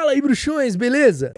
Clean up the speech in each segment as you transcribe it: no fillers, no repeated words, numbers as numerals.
Fala aí, bruxões, beleza?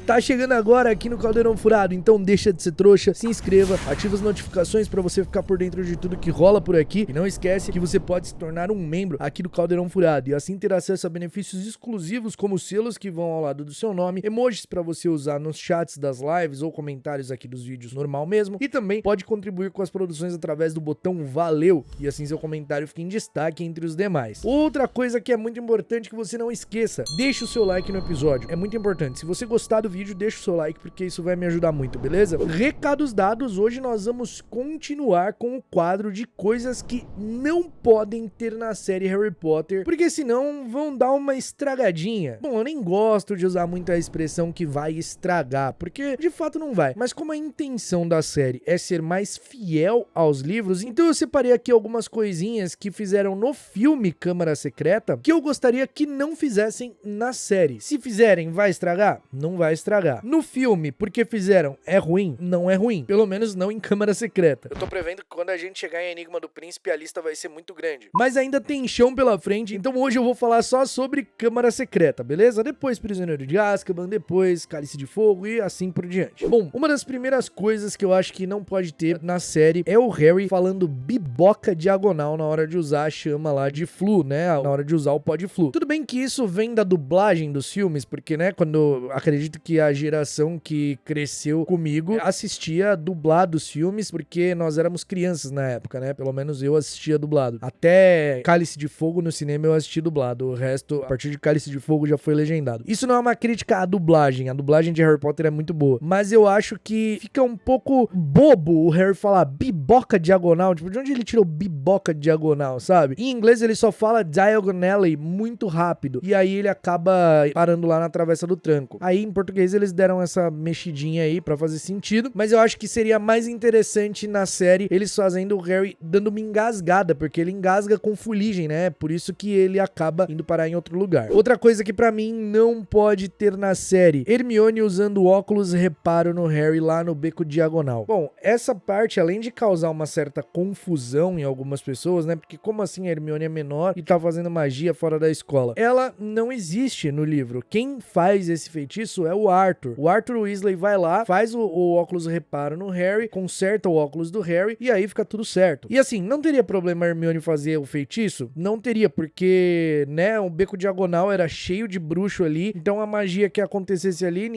Tá chegando agora aqui no Caldeirão Furado, então deixa de ser trouxa, se inscreva, ativa as notificações pra você ficar por dentro de tudo que rola por aqui e não esquece que você pode se tornar um membro aqui do Caldeirão Furado e assim ter acesso a benefícios exclusivos como selos que vão ao lado do seu nome, emojis pra você usar nos chats das lives ou comentários aqui dos vídeos normal mesmo e também pode contribuir com as produções através do botão valeu e assim seu comentário fica em destaque entre os demais. Outra coisa que é muito importante que você não esqueça, deixa o seu like no episódio, é muito importante. Se você gostar do vídeo, deixa o seu like porque isso vai me ajudar muito, beleza? Recados dados, hoje nós vamos continuar com o quadro de coisas que não podem ter na série Harry Potter, porque senão vão dar uma estragadinha. Bom, eu nem gosto de usar muito a expressão que vai estragar, porque de fato não vai, mas como a intenção da série é ser mais fiel aos livros, então eu separei aqui algumas coisinhas que fizeram no filme Câmara Secreta, que eu gostaria que não fizessem na série. Se fizerem, vai estragar? Não vai estragar. No filme, porque fizeram, é ruim? Não é ruim. Pelo menos não em Câmara Secreta. Eu tô prevendo que quando a gente chegar em Enigma do Príncipe, a lista vai ser muito grande. Mas ainda tem chão pela frente, então hoje eu vou falar só sobre Câmara Secreta, beleza? Depois Prisioneiro de Azkaban, depois Cálice de Fogo e assim por diante. Bom, uma das primeiras coisas que eu acho que não pode ter na série é o Harry falando biboca diagonal na hora de usar a chama lá de Flu, né? Na hora de usar o pó de Flu. Tudo bem que isso vem da dublagem dos filmes, porque, né, quando acredito que a geração que cresceu comigo assistia dublado os filmes, porque nós éramos crianças na época, né? Pelo menos eu assistia dublado. Até Cálice de Fogo no cinema eu assisti dublado. O resto, a partir de Cálice de Fogo, já foi legendado. Isso não é uma crítica à dublagem. A dublagem de Harry Potter é muito boa. Mas eu acho que fica um pouco bobo o Harry falar biboca diagonal. Tipo, de onde ele tirou biboca diagonal, sabe? Em inglês ele só fala diagonally muito rápido. E aí ele acaba parando lá na travessa do tranco. Aí em português eles deram essa mexidinha aí pra fazer sentido, mas eu acho que seria mais interessante na série eles fazendo o Harry dando uma engasgada, porque ele engasga com fuligem, né? Por isso que ele acaba indo parar em outro lugar. Outra coisa que pra mim não pode ter na série, Hermione usando óculos reparo no Harry lá no beco diagonal. Bom, essa parte, além de causar uma certa confusão em algumas pessoas, né? Porque como assim a Hermione é menor e tá fazendo magia fora da escola? Ela não existe no livro. Quem faz esse feitiço é o Arthur. O Arthur Weasley vai lá, faz o óculos reparo no Harry, conserta o óculos do Harry e aí fica tudo certo. E assim, não teria problema a Hermione fazer o feitiço? Não teria, porque, né, o beco diagonal era cheio de bruxo ali, então a magia que acontecesse ali,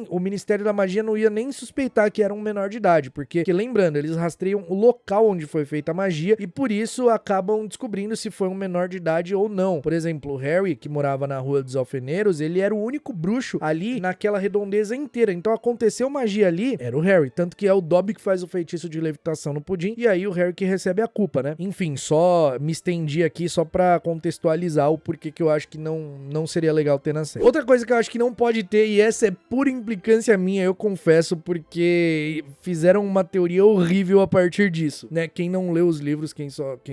o Ministério da Magia não ia nem suspeitar que era um menor de idade, porque lembrando, eles rastreiam o local onde foi feita a magia e por isso acabam descobrindo se foi um menor de idade ou não. Por exemplo, o Harry, que morava na Rua dos Alfeneiros, ele era o único bruxo ali naquela redondeza inteira, então aconteceu magia ali, era o Harry, tanto que é o Dobby que faz o feitiço de levitação no pudim, e aí o Harry que recebe a culpa, né? Enfim, só me estendi aqui só pra contextualizar o porquê que eu acho que não seria legal ter na série. Outra coisa que eu acho que não pode ter, e essa é pura implicância minha, eu confesso, porque fizeram uma teoria horrível a partir disso, né? Quem não leu os livros, quem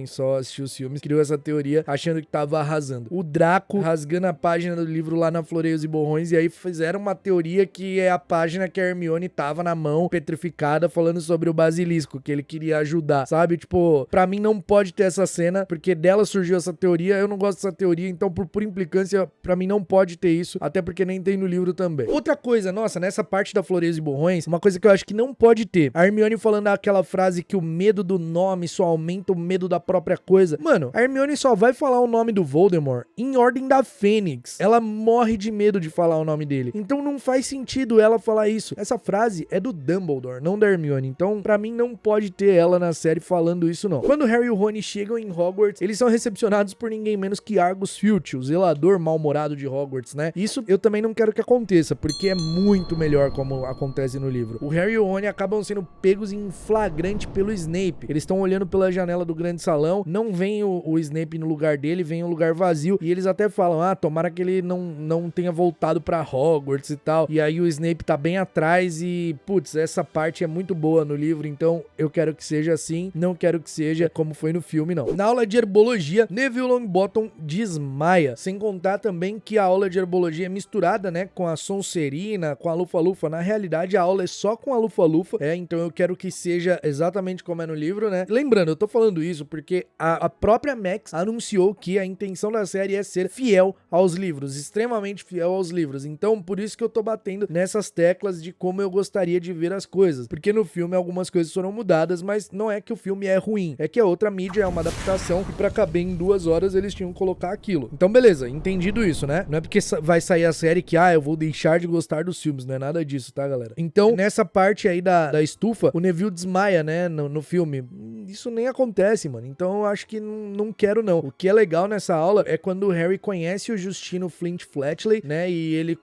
só assistiu os filmes, criou essa teoria achando que tava arrasando. O Draco rasgando a página do livro lá na Floreios e Borrões, e aí fizeram uma teoria que é a página que a Hermione tava na mão, petrificada, falando sobre o basilisco, que ele queria ajudar, sabe? Tipo, pra mim não pode ter essa cena, porque dela surgiu essa teoria, eu não gosto dessa teoria, então por implicância, pra mim não pode ter isso, até porque nem tem no livro também. Outra coisa, nossa, nessa parte da Floreios e Borrões, uma coisa que eu acho que não pode ter, a Hermione falando aquela frase que o medo do nome só aumenta o medo da própria coisa. Mano, a Hermione só vai falar o nome do Voldemort em Ordem da Fênix. Ela morre de medo de falar o nome dele. Então não faz sentido ela falar isso. Essa frase é do Dumbledore, não da Hermione. Então, pra mim, não pode ter ela na série falando isso, não. Quando Harry e o Rony chegam em Hogwarts, eles são recepcionados por ninguém menos que Argus Filch, o zelador mal-humorado de Hogwarts, né? Isso eu também não quero que aconteça, porque é muito melhor como acontece no livro. O Harry e o Rony acabam sendo pegos em flagrante pelo Snape. Eles estão olhando pela janela do grande salão, não vem o Snape no lugar dele, vem um lugar vazio, e eles até falam, tomara que ele não tenha voltado pra Hogwarts e tal. tal, e aí o Snape tá bem atrás e, putz, essa parte é muito boa no livro, então eu quero que seja assim, não quero que seja como foi no filme, não. Na aula de herbologia, Neville Longbottom desmaia, sem contar também que a aula de herbologia é misturada, né, com a Sonserina, com a Lufa-Lufa. Na realidade, a aula é só com a Lufa-Lufa, então eu quero que seja exatamente como é no livro, né. Lembrando, eu tô falando isso porque a própria Max anunciou que a intenção da série é ser fiel aos livros, extremamente fiel aos livros, então por isso que eu tô batendo nessas teclas de como eu gostaria de ver as coisas, porque no filme algumas coisas foram mudadas, mas não é que o filme é ruim, é que a outra mídia é uma adaptação e pra caber em 2 horas eles tinham que colocar aquilo. Então beleza, entendido isso, né? Não é porque vai sair a série que, eu vou deixar de gostar dos filmes, não é nada disso, tá, galera? Então, nessa parte aí da estufa, o Neville desmaia, né, no filme. Isso nem acontece, mano, então eu acho que não quero, não. O que é legal nessa aula é quando o Harry conhece o Justino Flint Fletchley, né, e ele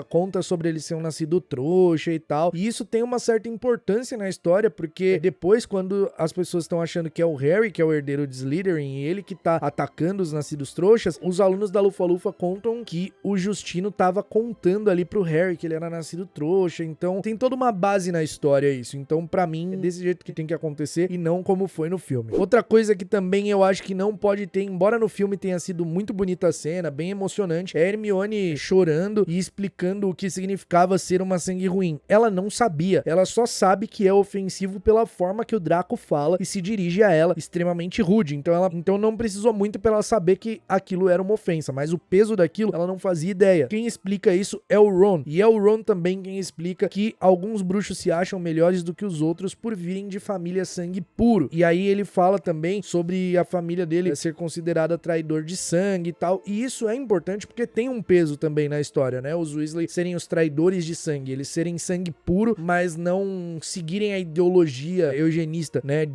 conta sobre ele ser um nascido trouxa e tal, e isso tem uma certa importância na história, porque depois, quando as pessoas estão achando que é o Harry, que é o herdeiro de Slytherin, e ele que tá atacando os nascidos trouxas, os alunos da Lufa-Lufa contam que o Justino tava contando ali pro Harry que ele era nascido trouxa, então tem toda uma base na história isso, então pra mim é desse jeito que tem que acontecer e não como foi no filme. Outra coisa que também eu acho que não pode ter, embora no filme tenha sido muito bonita a cena, bem emocionante, é a Hermione chorando e explicando o que significava ser uma sangue ruim. Ela não sabia, ela só sabe que é ofensivo pela forma que o Draco fala e se dirige a ela, extremamente rude, então não precisou muito pra ela saber que aquilo era uma ofensa, mas o peso daquilo ela não fazia ideia. Quem explica isso é o Ron, e é o Ron também quem explica que alguns bruxos se acham melhores do que os outros por virem de família sangue puro, e aí ele fala também sobre a família dele ser considerada traidor de sangue e tal, e isso é importante porque tem um peso também na história, né, os Weasley serem os traidores de sangue, eles serem sangue puro, mas não seguirem a ideologia eugenista, né,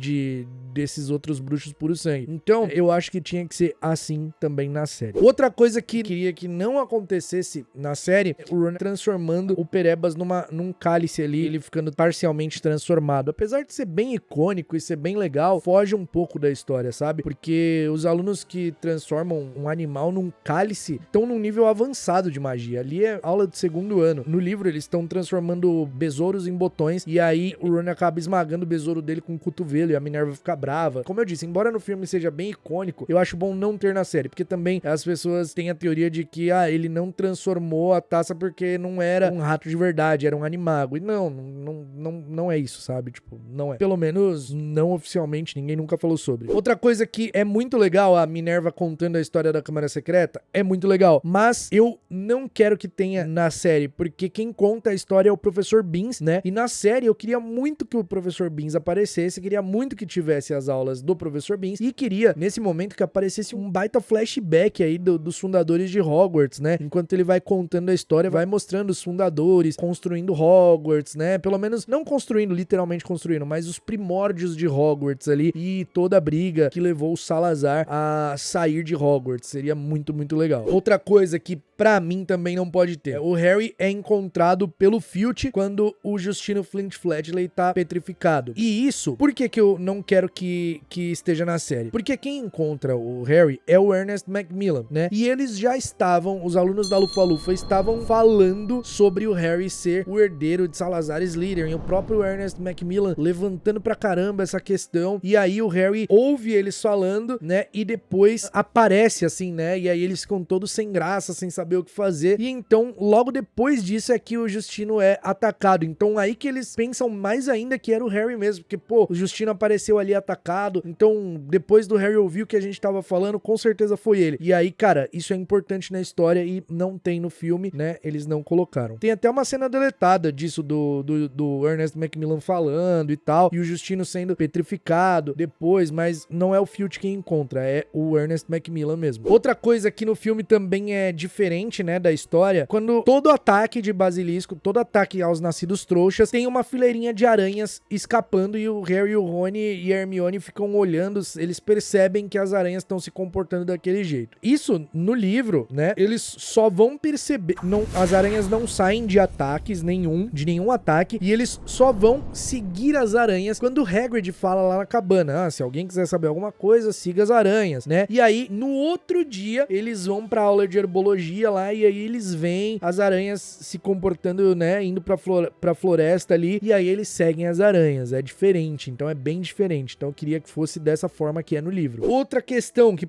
desses outros bruxos puro sangue. Então, eu acho que tinha que ser assim também na série. Outra coisa que queria que não acontecesse na série, o Ron transformando o Perebas num cálice ali, ele ficando parcialmente transformado. Apesar de ser bem icônico e ser bem legal, foge um pouco da história, sabe? Porque os alunos que transformam um animal num cálice estão num nível avançado de magia. Ali é aula de 2º ano. No livro, eles estão transformando besouros em botões, e aí o Ron acaba esmagando o besouro dele com o cotovelo e a Minerva fica brava. Como eu disse, embora no filme seja bem icônico, eu acho bom não ter na série, porque também as pessoas têm a teoria de que, ele não transformou a taça porque não era um rato de verdade, era um animago. E não é isso, sabe? Tipo, não é. Pelo menos, não oficialmente, ninguém nunca falou sobre. Outra coisa que é muito legal, a Minerva contando a história da Câmara Secreta, é muito legal, mas eu não quero que tenha na série, porque quem conta a história é o Professor Beans, né? E na série eu queria muito que o Professor Beans aparecesse, queria muito que tivesse as aulas do Professor Beans, e queria, nesse momento, que aparecesse um baita flashback aí dos fundadores de Hogwarts, né? Enquanto ele vai contando a história, vai mostrando os fundadores, construindo Hogwarts, né? Pelo menos, não construindo, literalmente construindo, mas os primórdios de Hogwarts ali, e toda a briga que levou o Salazar a sair de Hogwarts. Seria muito, muito legal. Outra coisa que pra mim também não pode ter. O Harry é encontrado pelo Filch quando o Justino Flint Fletchley tá petrificado. E isso, por que eu não quero que esteja na série? Porque quem encontra o Harry é o Ernest Macmillan, né? E eles já estavam, os alunos da Lufa-Lufa estavam falando sobre o Harry ser o herdeiro de Salazar Slytherin. O próprio Ernest Macmillan levantando pra caramba essa questão. E aí o Harry ouve eles falando, né? E depois aparece assim, né? E aí eles ficam todos sem graça, sem saber o que fazer, e então logo depois disso é que o Justino é atacado. Então aí que eles pensam mais ainda que era o Harry mesmo, porque pô, o Justino apareceu ali atacado, então depois do Harry ouvir o que a gente tava falando, com certeza foi ele. E aí, cara, isso é importante na história e não tem no filme, né? Eles não colocaram. Tem até uma cena deletada disso do Ernest Macmillan falando e tal, e o Justino sendo petrificado depois, mas não é o Filch quem encontra, é o Ernest Macmillan mesmo. Outra coisa que no filme também é diferente, né, da história, quando todo ataque de basilisco, todo ataque aos nascidos trouxas, tem uma fileirinha de aranhas escapando e o Harry, o Rony e a Hermione ficam olhando, eles percebem que as aranhas estão se comportando daquele jeito. Isso, no livro, né, eles só vão perceber, as aranhas não saem de ataques de nenhum ataque, e eles só vão seguir as aranhas quando o Hagrid fala lá na cabana, se alguém quiser saber alguma coisa, siga as aranhas, né? E aí, no outro dia, eles vão pra aula de herbologia dia lá e aí eles veem as aranhas se comportando, né, indo pra floresta ali e aí eles seguem as aranhas. É diferente, então é bem diferente. Então eu queria que fosse dessa forma que é no livro. Outra questão que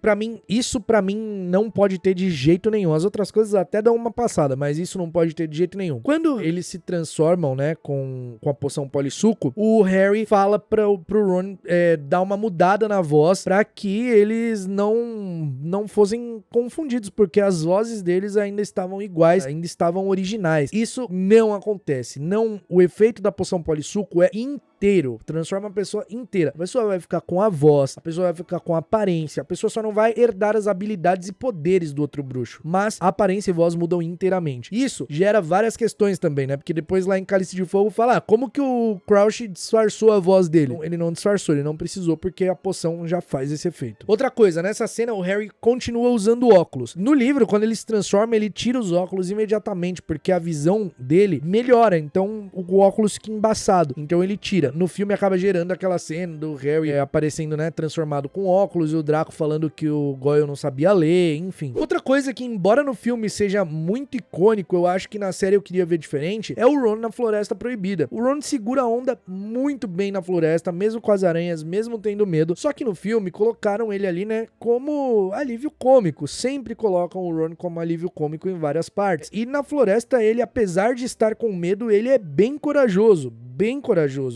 isso pra mim não pode ter de jeito nenhum. As outras coisas até dão uma passada, mas isso não pode ter de jeito nenhum. Quando eles se transformam, né, com a poção polissuco, o Harry fala pro Ron dar uma mudada na voz pra que eles não fossem confundidos, porque as vozes deles ainda estavam iguais, ainda estavam originais. Isso não acontece. O efeito da poção polissuco é inteiro, transforma a pessoa inteira. A pessoa vai ficar com a voz, a pessoa vai ficar com a aparência, a pessoa só não vai herdar as habilidades e poderes do outro bruxo, mas a aparência e voz mudam inteiramente. Isso gera várias questões também, né? Porque depois lá em Cálice de Fogo fala, como que o Crouch disfarçou a voz dele? Ele não disfarçou, ele não precisou, porque a poção já faz esse efeito. Outra coisa, nessa cena o Harry continua usando óculos. No livro, quando ele se transforma, ele tira os óculos imediatamente, porque a visão dele melhora, então o óculos fica embaçado, então ele tira. No filme acaba gerando aquela cena do Harry aparecendo, né, transformado com óculos e o Draco falando que o Goyle não sabia ler, enfim. Outra coisa que, embora no filme seja muito icônico, eu acho que na série eu queria ver diferente, é o Ron na Floresta Proibida. O Ron segura a onda muito bem na floresta, mesmo com as aranhas, mesmo tendo medo, só que no filme colocaram ele ali, né, como alívio cômico. Sempre colocam o Ron como alívio cômico em várias partes. E na floresta ele, apesar de estar com medo, ele é bem corajoso.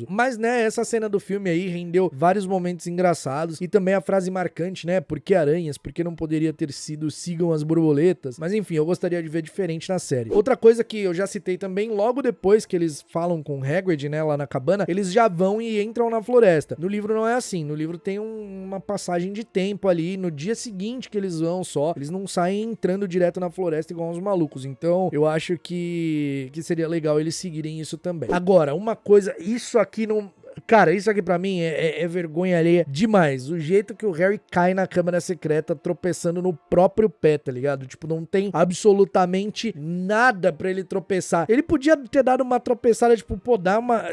Mas, né, essa cena do filme aí rendeu vários momentos engraçados e também a frase marcante, né, por que aranhas? Por que não poderia ter sido sigam as borboletas? Mas enfim, eu gostaria de ver diferente na série. Outra coisa que eu já citei também, logo depois que eles falam com Hagrid, né, lá na cabana, eles já vão e entram na floresta. No livro não é assim, no livro tem uma passagem de tempo ali, no dia seguinte que eles vão só, eles não saem entrando direto na floresta igual uns malucos. Então, eu acho que seria legal eles seguirem isso também. Agora, uma coisa, isso aqui não... Cara, isso aqui pra mim é vergonha alheia demais. O jeito que o Harry cai na câmara secreta tropeçando no próprio pé, tá ligado? Tipo, não tem absolutamente nada pra ele tropeçar. Ele podia ter dado uma tropeçada, tipo,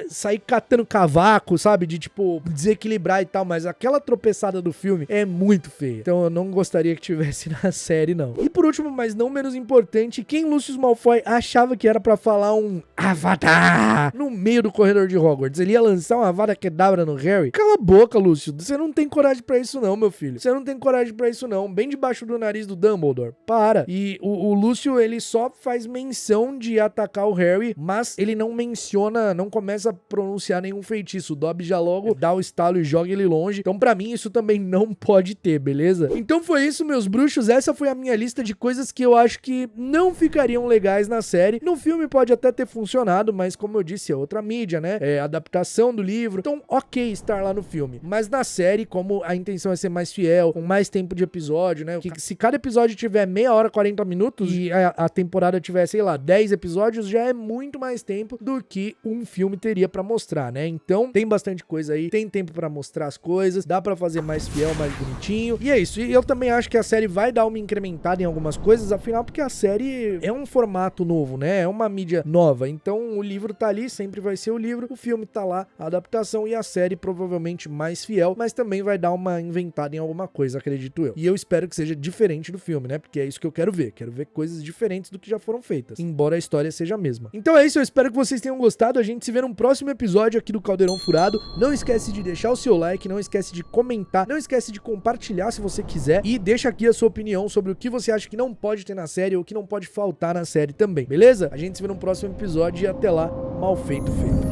sair catando cavaco, sabe? De, tipo, desequilibrar e tal, mas aquela tropeçada do filme é muito feia. Então eu não gostaria que tivesse na série, não. E por último, mas não menos importante, quem Lucius Malfoy achava que era pra falar um Avada no meio do corredor de Hogwarts? Ele ia lançar uma Avada Kedavra no Harry? Cala a boca, Lúcio. Você não tem coragem pra isso não, meu filho. Você não tem coragem pra isso não. Bem debaixo do nariz do Dumbledore. Para. E o Lúcio, ele só faz menção de atacar o Harry, mas ele não menciona, não começa a pronunciar nenhum feitiço. O Dobby já logo dá o estalo e joga ele longe. Então, pra mim, isso também não pode ter, beleza? Então foi isso, meus bruxos. Essa foi a minha lista de coisas que eu acho que não ficariam legais na série. No filme pode até ter funcionado, mas como eu disse, é outra mídia, né? É adaptação do livro. Então, ok estar lá no filme. Mas na série, como a intenção é ser mais fiel, com mais tempo de episódio, né? Que se cada episódio tiver meia hora, 40 minutos e a temporada tiver, sei lá, 10 episódios, já é muito mais tempo do que um filme teria pra mostrar, né? Então, tem bastante coisa aí, tem tempo pra mostrar as coisas, dá pra fazer mais fiel, mais bonitinho. E é isso. E eu também acho que a série vai dar uma incrementada em algumas coisas, afinal, porque a série é um formato novo, né? É uma mídia nova. Então, o livro tá ali, sempre vai ser o livro. O filme tá lá, a adaptação, e a série provavelmente mais fiel, mas também vai dar uma inventada em alguma coisa, acredito eu. E eu espero que seja diferente do filme, né? Porque é isso que eu quero ver. Quero ver coisas diferentes do que já foram feitas, embora a história seja a mesma. Então é isso, eu espero que vocês tenham gostado. A gente se vê num próximo episódio aqui do Caldeirão Furado. Não esquece de deixar o seu like, não esquece de comentar, não esquece de compartilhar se você quiser e deixa aqui a sua opinião sobre o que você acha que não pode ter na série ou que não pode faltar na série também, beleza? A gente se vê num próximo episódio e até lá, mal feito, feito.